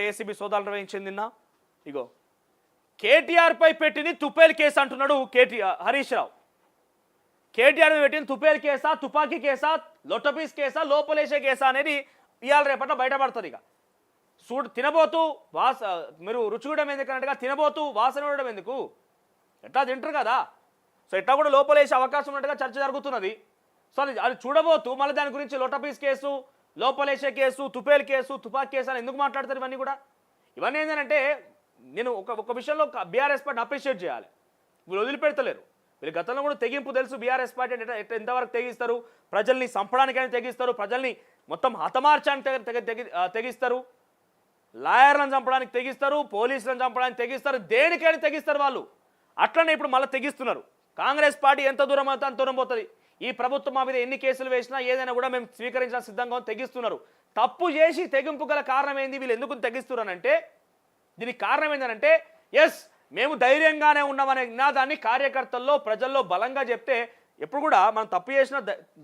ACB సోదాలు నిర్వహించింది నిన్న. ఇగో కేటీఆర్ పై పెట్టింది తుపేల్ కేసు అంటున్నాడు హరీష్ రావు. కేటీఆర్ పెట్టింది తుపేల్ కేసా, తుపాకీ కేసా, లొట్టపీస్ కేసా, లోపలేసే కేసా అనేది ఇవాళ రేపట్ల బయటపడుతుంది. ఇక తినబోతూ మీరు రుచి కూడా ఎందుకన్నట్టుగా తినబోతూ వాసన ఉండడం ఎందుకు, ఎట్లా తింటారు కదా. సో ఇట్లా కూడా లోపలేసే అవకాశం ఉన్నట్టుగా చర్చ జరుగుతున్నది. సో అది చూడబోతూ మళ్ళీ దాని గురించి లొట్టపీస్ కేసు, లోపలేసే కేసు, తుపేల్ కేసు, తుపాకీ కేసు అని ఎందుకు మాట్లాడతారు? ఇవన్నీ కూడా ఇవన్నీ ఏంటంటే నేను ఒక విషయంలో బీఆర్ఎస్ పార్టీని అప్రిషియేట్ చేయాలి. వీళ్ళు వదిలిపెడతలేరు. వీళ్ళు గతంలో కూడా తెగింపు తెలుసు. బీఆర్ఎస్ పార్టీ అంటే ఎంతవరకు తెగిస్తారు, ప్రజల్ని చంపడానికైనా తెగిస్తారు, ప్రజల్ని మొత్తం హతమార్చానికి తెగిస్తారు, లాయర్లను చంపడానికి తెగిస్తారు, పోలీసులను చంపడానికి తెగిస్తారు, దేనికైనా తెగిస్తారు వాళ్ళు. అట్లనే ఇప్పుడు మళ్ళీ తెగిస్తున్నారు. కాంగ్రెస్ పార్టీ ఎంత దూరం అవుతా అంత దూరం పోతుంది. ఈ ప్రభుత్వం మా మీద ఎన్ని కేసులు వేసినా ఏదైనా కూడా మేము స్వీకరించడానికి సిద్ధంగా తెగిస్తున్నారు. తప్పు చేసి తెగింపు గల కారణం ఏంది, వీళ్ళు ఎందుకు తెగిస్తున్నారంటే దీనికి కారణం ఏంటంటే ఎస్ మేము ధైర్యంగానే ఉన్నామనే నినాదాన్ని కార్యకర్తల్లో ప్రజల్లో బలంగా చెప్తే ఎప్పుడు కూడా మనం తప్పు చేసిన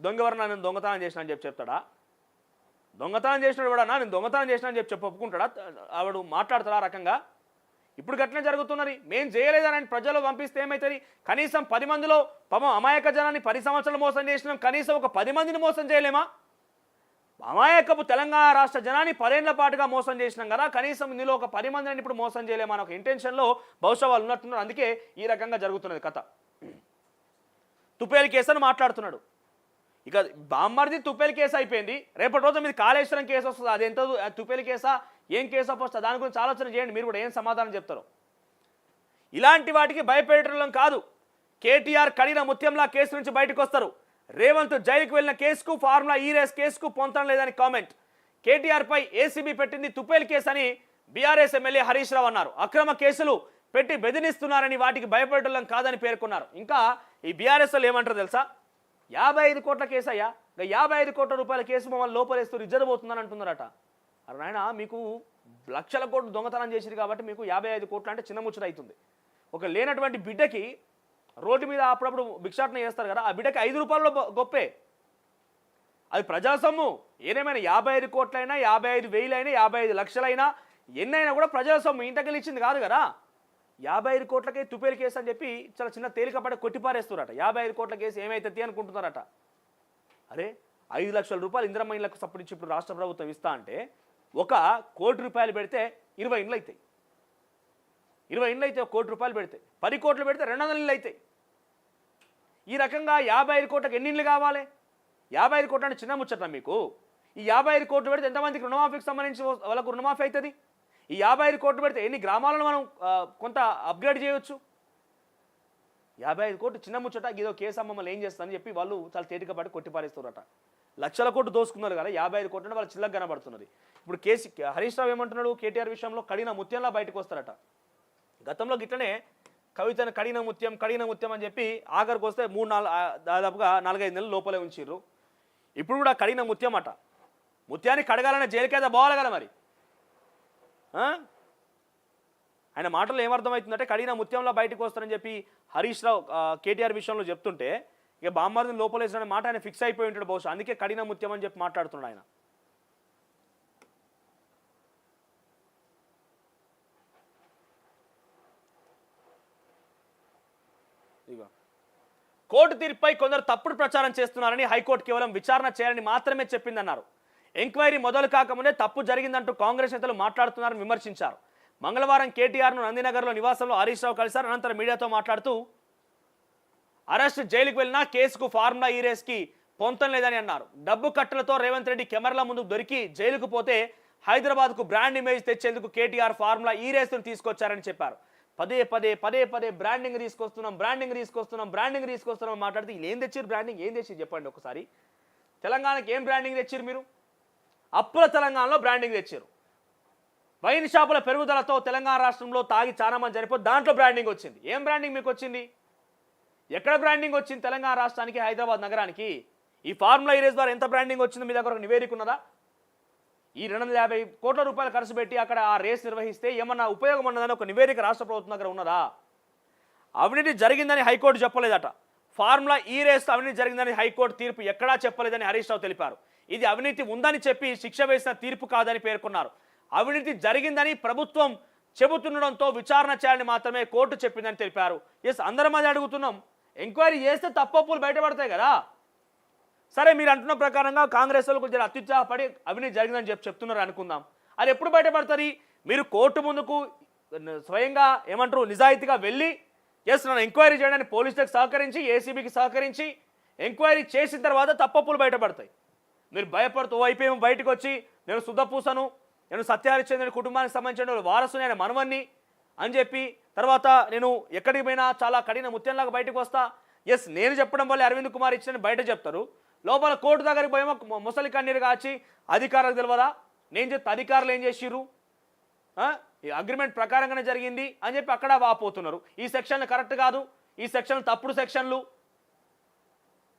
దొంగవరన్నా నేను దొంగతనం చేసిన అని చెప్తాడా? దొంగతనం చేసినాడు కూడా నేను దొంగతనం చేసిన అని చెప్పి ఒప్పుకుంటాడా? ఆవిడ మాట్లాడతాడా ఆ రకంగా? ఇప్పుడు గట్లనే జరుగుతున్నది. మేము చేయలేదని ప్రజలు పంపిస్తే ఏమవుతుంది? కనీసం 10 మందిలో అమాయక జనాన్ని 10 సంవత్సరాలు మోసం చేసినాం, కనీసం ఒక 10 మందిని మోసం చేయలేమా? అమాయకపు తెలంగాణ రాష్ట్ర జనాన్ని 10 ఏళ్ల పాటుగా మోసం చేసినాం కదా, కనీసం ఇందులో ఒక 10 మందిని ఇప్పుడు మోసం చేయలేమా అని ఒక ఇంటెన్షన్లో బహుశా వాళ్ళు ఉన్నట్టున్నారు. అందుకే ఈ రకంగా జరుగుతున్నది కథ. తుపేల్ కేసు అని మాట్లాడుతున్నాడు. ఇక బామ్మర్ది తుపేల్ కేసు అయిపోయింది. రేపటి రోజు మీది కాళేశ్వరం కేసు వస్తుంది. అది ఎంత తుపేల్ కేసా, ఏం కేసు వస్తుంది, దాని గురించి ఆలోచన చేయండి. మీరు కూడా ఏం సమాధానం చెప్తారు? ఇలాంటి వాటికి భయపెట్టడం కాదు. కేటీఆర్ కడిన ముత్యంలా కేసు నుంచి బయటకు వస్తారు. రేవంత్ జైలుకు వెళ్ళిన కేసుకు, ఫార్ములా ఈ రేస్ కేసుకు పొంతన లేదని కామెంట్. కేటీఆర్ పై ఏసీబీ పెట్టింది తుపేల్ కేసు అని బీఆర్ఎస్ ఎమ్మెల్యే హరీష్ రావు అన్నారు. అక్రమ కేసులు పెట్టి బెదిరిస్తున్నారని వాటికి భయపెట్టడం కాదని పేర్కొన్నారు. ఇంకా ఈ బీఆర్ఎస్ వాళ్ళు ఏమంటారు తెలుసా? 55 కోట్ల కేసు అయ్యా, 55 కోట్ల రూపాయల కేసు మమ్మల్ని లోపలేస్తూ ఇజ్జత పోతుందని అంటున్నారట. అరే నాయన, మీకు లక్షల కోట్లు దొంగతనం చేసింది కాబట్టి మీకు 55 కోట్లు అంటే చిన్న ముచ్చట అవుతుంది. ఒక లేనటువంటి బిడ్డకి రోడ్డు మీద అప్పుడప్పుడు భిక్షాటన చేస్తారు కదా, ఆ బిడ్డకి 5 రూపాయల్లో గొప్పే. అది ప్రజా సొమ్ము. ఏదేమైనా 55 కోట్లైనా, 55,000 అయినా, 55 లక్షలైనా, ఎన్నైనా కూడా ప్రజల సొమ్ము. ఇంతకెళ్ళి ఇచ్చింది కాదు కదా. 55 కోట్లకే తుపేల్ కేసు అని చెప్పి చాలా చిన్న తేలికపడి కొట్టిపారేస్తున్నారట. 55 కోట్ల కేసు ఏమైతుంది అనుకుంటున్నారట. అరే 5 లక్షల రూపాయలు ఇందిరమ్మ ఇళ్లకు సపోర్ట్ ఇప్పుడు రాష్ట్ర ప్రభుత్వం ఇస్తా అంటే 1 కోటి రూపాయలు పెడితే 20 ఇండ్లు అవుతాయి. 20 ఇండ్లు అయితే 1 కోటి రూపాయలు పెడితే 10 కోట్లు పెడితే 200 ఇండ్లు అవుతాయి. ఈ రకంగా 55 కోట్లకు ఎన్ని ఇండ్లు కావాలి? 55 కోట్లు అంటే చిన్న ముచ్చట మీకు. ఈ 55 కోట్లు పెడితే ఎంతమందికి రుణమాఫీకి సంబంధించి వాళ్ళకు రుణమాఫీ అవుతుంది? ఈ 55 కోట్లు పెడితే ఎన్ని గ్రామాలను మనం కొంత అప్గ్రేడ్ చేయవచ్చు? 55 కోట్లు చిన్న ముచ్చట. ఇదో కేసు మమ్మల్ని ఏం చేస్తానని చెప్పి వాళ్ళు చాలా తేలికపాటి కొట్టిపారేస్తున్నారట. లక్షల కోట్లు దోసుకున్నారు కదా, 55 కోట్లు అంటే వాళ్ళు చిల్లగా కనబడుతున్నది. ఇప్పుడు హరీష్ రావు ఏమంటున్నాడు? కేటీఆర్ విషయంలో కడిన ముత్యంలా బయటకు వస్తారట. గతంలో గిట్లనే కవితను కడిన ముత్యం అని చెప్పి ఆఖరికి వస్తే దాదాపుగా 4-5 నెలలు లోపలే ఉంచిర్రు. ఇప్పుడు కూడా కడిన ముత్యం అట. ముత్యాన్ని కడగాలనే జైలుకైతే పోవాలి కదా మరి. ఆయన మాటలు ఏమర్థమవుతుందంటే కడిన ముత్యంలో బయటకు వస్తారని చెప్పి హరీష్ రావు కేటీఆర్ విషయంలో చెప్తుంటే ఇక బామ్మర్దిని లోపలేసిన మాట ఆయన ఫిక్స్ అయిపోయి ఉంటాడు బహుశా. అందుకే కడిన ముత్యం అని చెప్పి మాట్లాడుతున్నాడు ఆయన. కోర్టు తీర్పుపై కొందరు తప్పుడు ప్రచారం చేస్తున్నారని హైకోర్టు కేవలం విచారణ చేయాలని మాత్రమే చెప్పిందన్నారు. ఎంక్వైరీ మొదలు కాకముందే తప్పు జరిగిందంటూ కాంగ్రెస్ నేతలు మాట్లాడుతున్నారని విమర్శించారు. మంగళవారం కేటీఆర్ను నందినగర్లో నివాసంలో హరీష్ రావు కలిశారు. అనంతరం మీడియాతో మాట్లాడుతూ అరెస్ట్, జైలుకు వెళ్ళినా కేసుకు ఫార్ములా ఈ రేస్కి పొంతం లేదని అన్నారు. డబ్బు కట్టలతో రేవంత్ రెడ్డి కెమెరాల ముందు దొరికి జైలుకు పోతే హైదరాబాద్కు బ్రాండ్ ఇమేజ్ తెచ్చేందుకు కేటీఆర్ ఫార్ములా ఈ రేస్ను తీసుకొచ్చారని చెప్పారు. పదే పదే బ్రాండింగ్ తీసుకొస్తున్నాం మాట్లాడితే వీళ్ళు ఏం తెచ్చారు? బ్రాండింగ్ ఏం తెచ్చి చెప్పండి ఒకసారి. తెలంగాణకి ఏం బ్రాండింగ్ తెచ్చారు మీరు? అప్పుల తెలంగాణలో బ్రాండింగ్ తెచ్చారు. వైన్ షాపుల పెరుగుదలతో తెలంగాణ రాష్ట్రంలో తాగి చాలా మంది చనిపోతే దాంట్లో బ్రాండింగ్ వచ్చింది. ఏం బ్రాండింగ్ మీకు వచ్చింది? ఎక్కడ బ్రాండింగ్ వచ్చింది తెలంగాణ రాష్ట్రానికి, హైదరాబాద్ నగరానికి? ఈ ఫార్ములా ఈ రేస్ ద్వారా ఎంత బ్రాండింగ్ వచ్చిందో మీ దగ్గర ఒక నివేదిక ఉన్నదా? ఈ 250 కోట్ల రూపాయలు ఖర్చు పెట్టి అక్కడ ఆ రేస్ నిర్వహిస్తే ఏమన్నా ఉపయోగం ఉన్నదని ఒక నివేదిక రాష్ట్ర ప్రభుత్వం దగ్గర ఉన్నదా? అవినీతి జరిగిందని హైకోర్టు చెప్పలేదట. ఫార్ములా ఈ రేస్ అవినీతి జరిగిందని హైకోర్టు తీర్పు ఎక్కడా చెప్పలేదని హరీష్ రావు తెలిపారు. ఇది అవినీతి ఉందని చెప్పి శిక్ష వేసిన తీర్పు కాదని పేర్కొన్నారు. అవినీతి జరిగిందని ప్రభుత్వం చెబుతుండడంతో విచారణ చేయాలని మాత్రమే కోర్టు చెప్పిందని తెలిపారు. ఎస్, అందరం అది అడుగుతున్నాం. ఎంక్వైరీ చేస్తే తప్పప్పులు బయటపడతాయి కదా. సరే, మీరు అంటున్న ప్రకారంగా కాంగ్రెస్ వాళ్ళు కొంచెం అత్యుత్సాహపడి అవినీతి జరిగిందని చెప్తున్నారు అనుకుందాం. అది ఎప్పుడు బయటపడుతుంది? మీరు కోర్టు ముందుకు స్వయంగా ఏమంటారు నిజాయితీగా వెళ్ళి ఎస్ నన్ను ఎంక్వైరీ చేయడానికి పోలీసులకు సహకరించి, ఏసీబీకి సహకరించి ఎంక్వైరీ చేసిన తర్వాత తప్పప్పులు బయటపడతాయి. మీరు భయపడుతూ వైపేమో బయటకు వచ్చి నేను సుధపూసను, నేను సత్యహరిశ్చంద్రుని కుటుంబానికి సంబంధించిన వారసుని, ఆయన మనవన్ని అని చెప్పి తర్వాత నేను ఎక్కడికి పోయినా చాలా కఠిన ముత్యంలాగా బయటకు వస్తా, ఎస్ నేను చెప్పడం వల్ల అరవింద్ కుమార్ ఇచ్చిన బయట చెప్తారు. లోపల కోర్టు దగ్గరికి పోయేమో ముసలి కన్నీరు కాచి అధికారులకు తెలియదా నేను చెప్తే అధికారులు ఏం చేసిర్రు, ఈ అగ్రిమెంట్ ప్రకారంగానే జరిగింది అని చెప్పి అక్కడ వాపోతున్నారు. ఈ సెక్షన్లు కరెక్ట్ కాదు, ఈ సెక్షన్లు తప్పుడు సెక్షన్లు.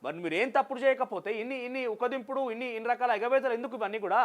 మరి మీరు ఏం తప్పుడు చేయకపోతే ఇన్ని ఉకదింపుడు ఇన్ని రకాల ఎగవేతలు ఎందుకు ఇవన్నీ కూడా?